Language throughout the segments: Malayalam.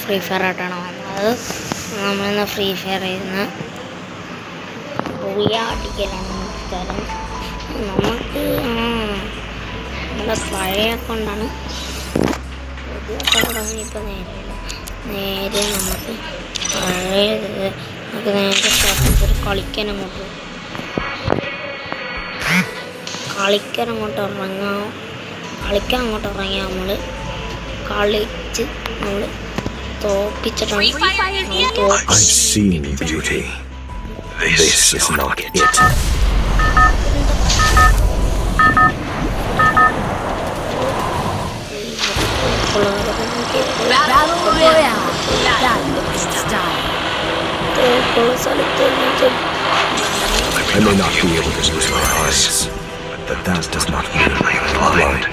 ഫ്രീ ഫയർ ആയിട്ടാണ് വന്നത്. നമ്മളിന്ന് ഫ്രീ ഫയറിൽ നിന്ന് അടിക്കലാണ് സ്ഥലം. നമുക്ക് നമ്മുടെ പഴയ അക്കൗണ്ടാണ്. പുതിയ അക്കൗണ്ട് ഇപ്പോൾ നേരെ നമുക്ക് പഴയത് നമുക്ക് നേരെ കളിക്കാൻ അങ്ങോട്ട് ഇറങ്ങി നമ്മൾ കളിച്ച് നമ്മൾ തോപ്പിച്ചിട്ടാണ്. I've seen beauty. This is not it. Battle Royale. That looks style. I may not be able to use my eyes, but that does not mean I am blind.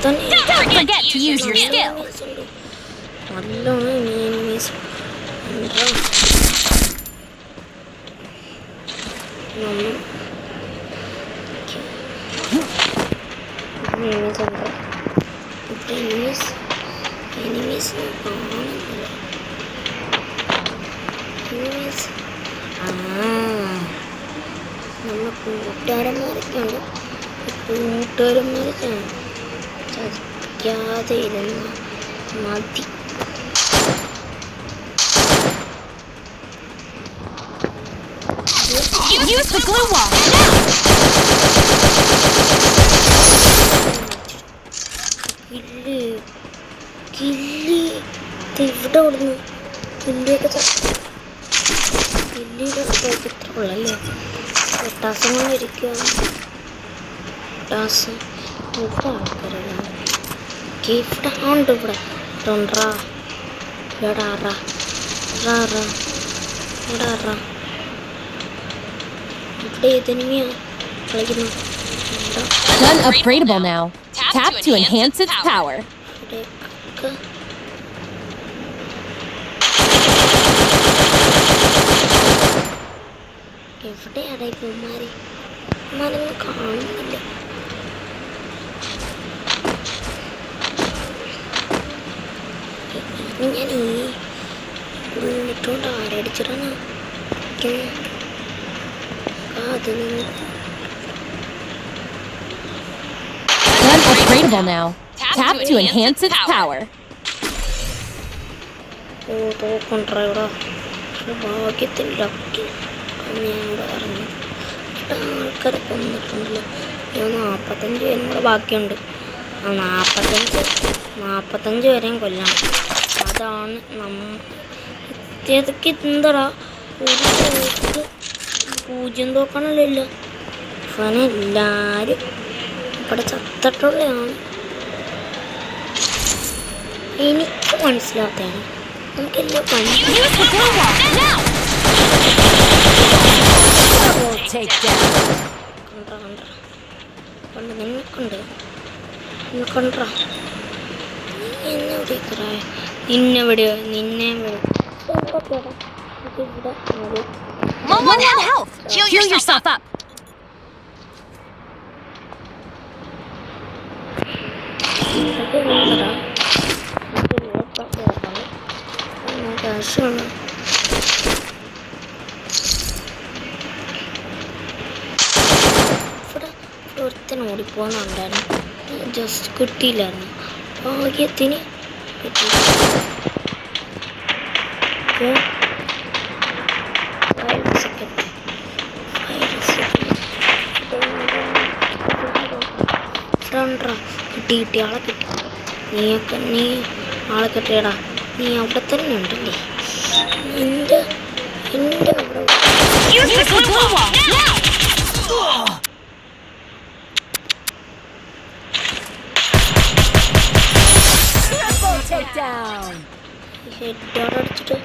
Don't forget to use your skills. കൂട്ടുകാരന്മാരൊക്കെയാണ് ചതിക്കാതെ ഇരുന്ന മതി. Use the glue wall. കില്ലി ഇവിടെ ഓടുന്നു. കില്ലിയൊക്കെ കില്ലിയുടെ ഇത്ര ഉള്ളല്ലേ. പൊട്ടാസം കൊണ്ട് ഇരിക്കുക. പൊട്ടാസം ഇവിടെ ആൾക്കാരെല്ലാം ഇവിടെ ഉണ്ട്. ഇവിടെ Gun upgradable now. Tap to enhance its power. എവിടെയാണ് ഇവന്മാരൊന്നും കാണുന്നില്ല. ഞാൻ ഈ ഇട്ടുകൊണ്ട് ആരടിച്ചിട്ടാണ് Gun upgradable now. Tap to enhance its power. തോക്കൊണ്ടിവിടെ ഭാഗ്യത്തിൻ്റെ ആൾക്കാരെ കൊന്നിട്ടുണ്ടല്ലോ. 45 പേരും കൂടെ ബാക്കിയുണ്ട്. 45 പേരെയും കൊല്ലണം. അതാണ് ഇതൊക്കെ എന്താടാ ഒരു 0 തോക്കണല്ലോ. എല്ലാവരും ഇവിടെ ചത്തിട്ടുള്ളതാണ്. എനിക്ക് മനസ്സിലാത്തതാണ്. നമുക്കെല്ലാം Low on health. Heal yourself up. ഒരുത്തൻ ഓടിപ്പോന്നുണ്ടായിരുന്നു. ജസ്റ്റ് കിട്ടിയില്ലായിരുന്നു. ഭാഗ്യത്തിന് കിട്ടി. കിട്ടി ആളെ കിട്ടി. നീ ആളെ കിട്ടിയടാ. നീ അവിടെ തന്നെ ഉണ്ടല്ലേ. എൻ്റെ അവിടെ ഹെഡ് അടിച്ചിട്ട്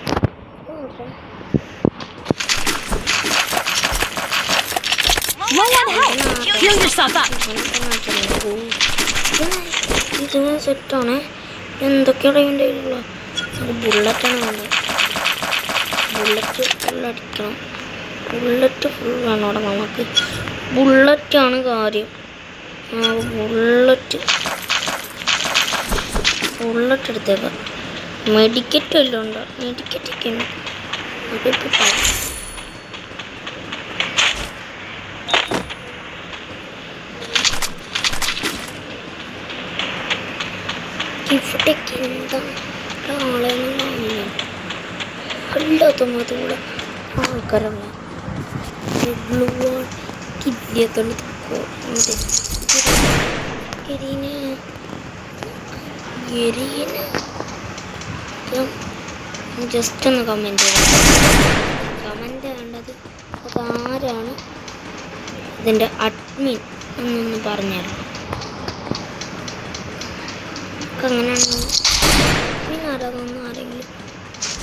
Low on health. Heal yourself up. Maximum സെറ്റാണ്. എന്തൊക്കെയാണ് ഇതിൻ്റെ കയ്യിലുള്ള നമുക്ക് ബുള്ളറ്റാണ് വേണ്ടത്. ബുള്ളറ്റ് ഫുൾ അടിക്കണം. ബുള്ളറ്റ് ഫുൾ വേണം അവിടെ നമുക്ക്. ബുള്ളറ്റാണ് കാര്യം. ബുള്ളറ്റ് എടുത്തേക്കാം. മെഡിക്കറ്റ് വല്ലതും ഉണ്ടോ? മെഡിക്കറ്റൊക്കെ ഉണ്ട്. അതിപ്പോൾ ഇവിടേക്ക് എന്താ ആളെന്നുണ്ടാവുന്നില്ല. അല്ലാത്ത കൂടെ ആൾക്കാരാണ്. ബ്ലൂ കില്ലിയത്തോണ്ട് ജസ്റ്റ് ഒന്ന് കമൻറ്റ് കമൻറ്റ് വേണ്ടത്. അതാരാണ് ഇതിൻ്റെ അഡ്മിൻ എന്നൊന്ന് പറഞ്ഞാലോ. അങ്ങനെയാണ് പിന്നെ ആരാതൊന്നും ആരെങ്കിലും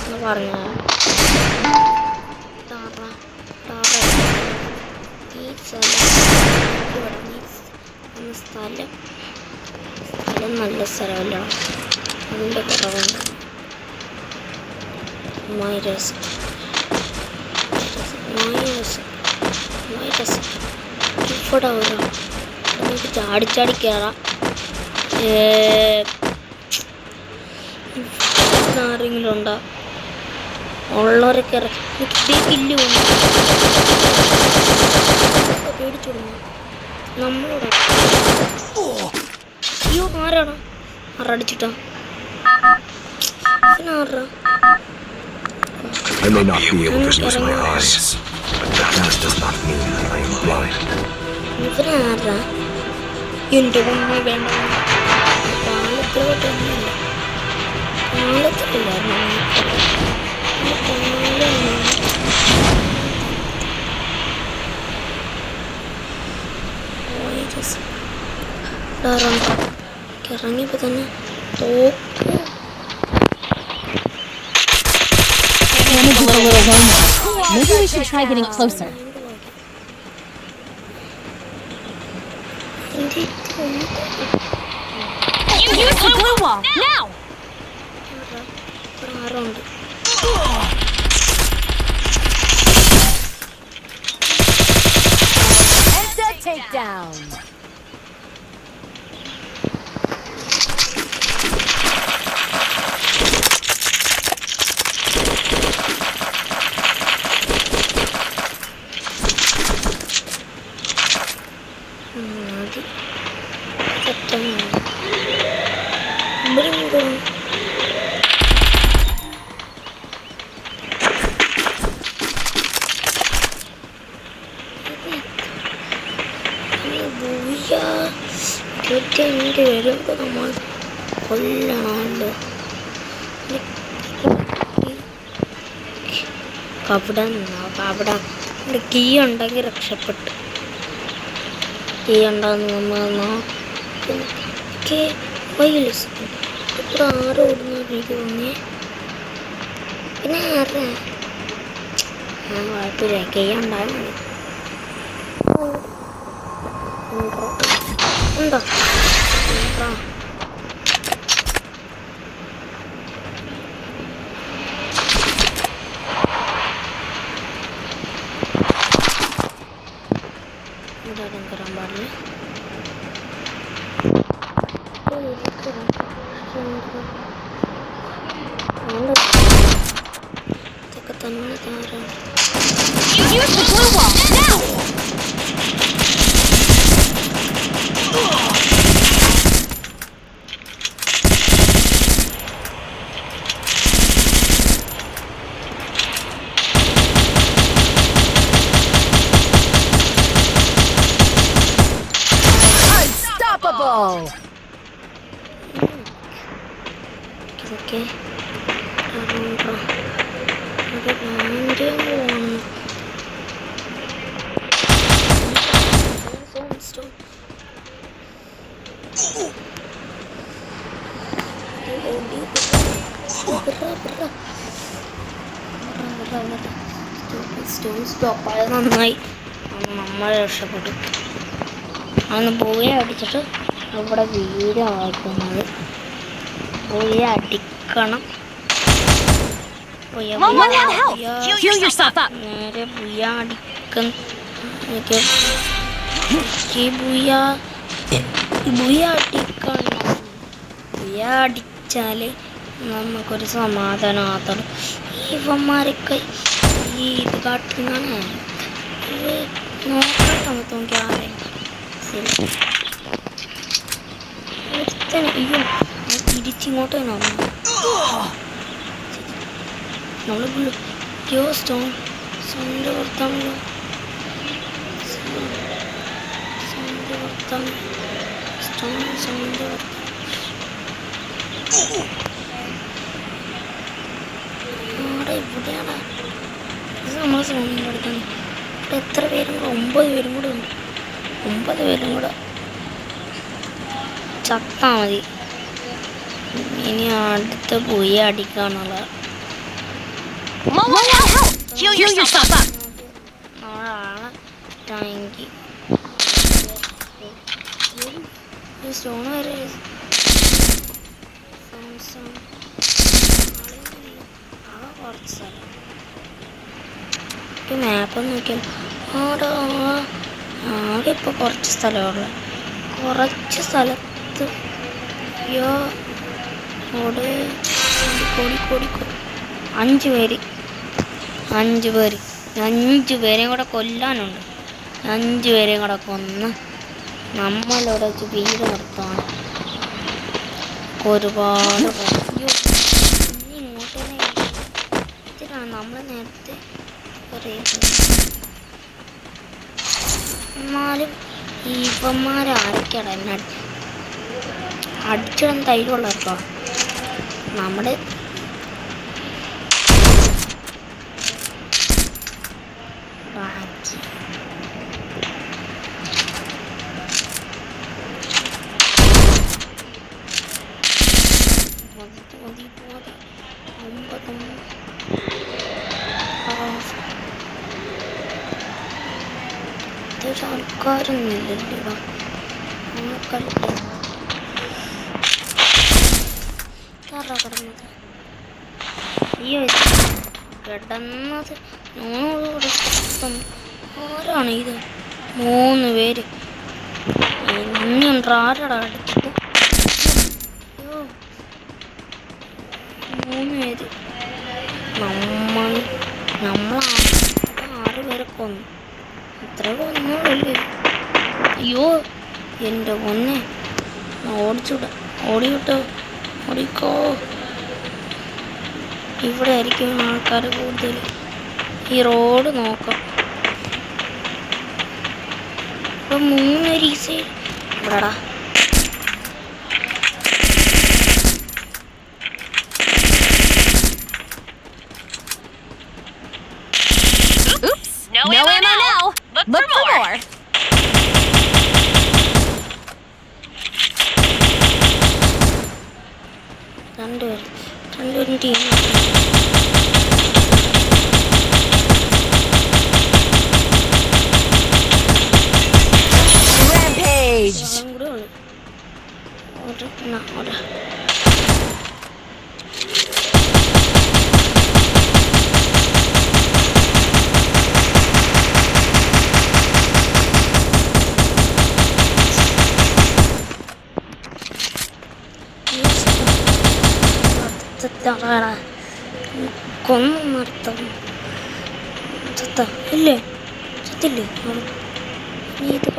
ഒന്ന് പറഞ്ഞാൽ ഈ സ്ഥലം നല്ല സ്ഥലമല്ല. അതിൻ്റെ കുറവുണ്ട്. മൈരസ് ഇവിടെ വരാം. നമുക്ക് ചാടിച്ചാടി കയറാം. ആരെങ്കിലും ഉണ്ടോ? ഉള്ളവരൊക്കെ ഇറക്കി കില്ല് കൊണ്ട് പേടിച്ചോടുന്നു നമ്മളോട്. അയ്യോ ആരാണ്? ആറടിച്ചിട്ടാ പിന്നെ ആറാ? I may not be able to use my eyes, but that does not mean that I am blind. ഇവനെ ആറാ? എൻ്റെ കൊണ്ടു വേണ്ട. പാലത്തിലോട്ടൊന്നുമില്ല. പാലത്തിലില്ലായിരുന്നു. ഇറങ്ങിയപ്പോൾ തന്നെ തോക്ക് Damage is a little low now. Maybe we should try getting closer. Use the blue wall now. ആറുണ്ട്. Enta takedown. ഇരുപത്തിയഞ്ച് വരുമ്പോൾ നമ്മൾ കൊല്ലണമല്ലോ. അവിടെ കീ ഉണ്ടെങ്കിൽ രക്ഷപ്പെട്ടു. കീ ഉണ്ടാകുന്ന നമ്മൾ വൈലസ് ഇവിടെ ആരും ഓടുന്ന എനിക്ക് തോന്നിയേ. പിന്നെ ആരുടെ കുഴപ്പമില്ല. കീ ഉണ്ടാകുന്നു ഉണ്ടോ? ഇതാരും കയറാൻ പാടില്ല. ഇതൊക്കെ തന്നെ താരം. Use the blue wall now. Unstoppable. Okay. Stone stop ആയത് നന്നായി. നമ്മൾ രക്ഷപ്പെട്ടു. അന്ന് പോവുകയും അടിച്ചിട്ട് ഇവിടെ വീട് ആക്കുന്നത് പോയി അടിക്കണം. Heal yourself up. നേരെ ബുയ അടിക്കണം. ബുയ അടിച്ചാല് നമുക്കൊരു സമാധാനമാകത്തുള്ളൂ. ഇവന്മാരൊക്കെ ഈ ഇത് കാട്ടുന്നതാണ്. നോക്കാൻ നമുക്ക് ആരെയും അയ്യോ തിരിച്ചിങ്ങോട്ട് തന്നെ വന്നു. നമ്മൾ അയ്യോ സൗണ്ട് വർത്താണല്ലോ. ഇവിടെയാണ് ഇത് നമ്മളെ സൗണ്ട് കൊടുക്കാൻ. ഇവിടെ എത്ര പേരും കൂടെ 9 പേരും കൂടെ ഉണ്ട്. 9 പേരും കൂടെ ചത്താ മതി. ഇനി അടുത്ത പോയി അടിക്കാനുള്ള സ്റ്റോൺ വരെ കുറച്ച് സ്ഥലം മാപ്പ് നോക്കിയാൽ അവിടെ ആകെ ഇപ്പോൾ കുറച്ച് സ്ഥലമുള്ള കുറച്ച് സ്ഥലത്ത് അയ്യോ അവിടെ കോടി 5 പേര് 5 പേരെയും കൂടെ കൊല്ലാനുണ്ട്. 5 പേരെയും കൂടെ കൊന്ന് നമ്മളിവിടെ വെച്ച് വീട് നിർത്താൻ ഒരുപാട് ഇങ്ങോട്ട് തന്നെ ഇതിനാണ് നമ്മൾ നേരത്തെ എന്നാലും ഇവന്മാരായിരിക്കണം എന്നെ അടിച്ചിടാൻ ധൈര്യമുള്ളവർക്കോ നമ്മുടെ ആൾക്കാരൊന്നുമില്ലല്ലോ കിടന്നത് ഈ കിടന്നത് ആരാണ് ഇത്? 3 പേര് ഇനിയുണ്ട്. ആരാടാ അടിച്ചത്? 3 പേര് നമ്മൾ 6 പേരെ കൊന്നു. ഇത്ര കൊന്നോളല്ലേ? അയ്യോ എൻ്റെ പൊന്നെ ഓടിക്കോ. ഇവിടെ ആയിരിക്കും ആൾക്കാർ കൂടുതൽ. ഈ റോഡ് നോക്കാം. ഇപ്പൊ 3 രീസ ഇവിടെടാ. No ammo now. Look for more. രണ്ടുപേരും ടീം Rampage. കൊന്നു നിർത്തം. ചത്തില്ലേ? നീ ഇത്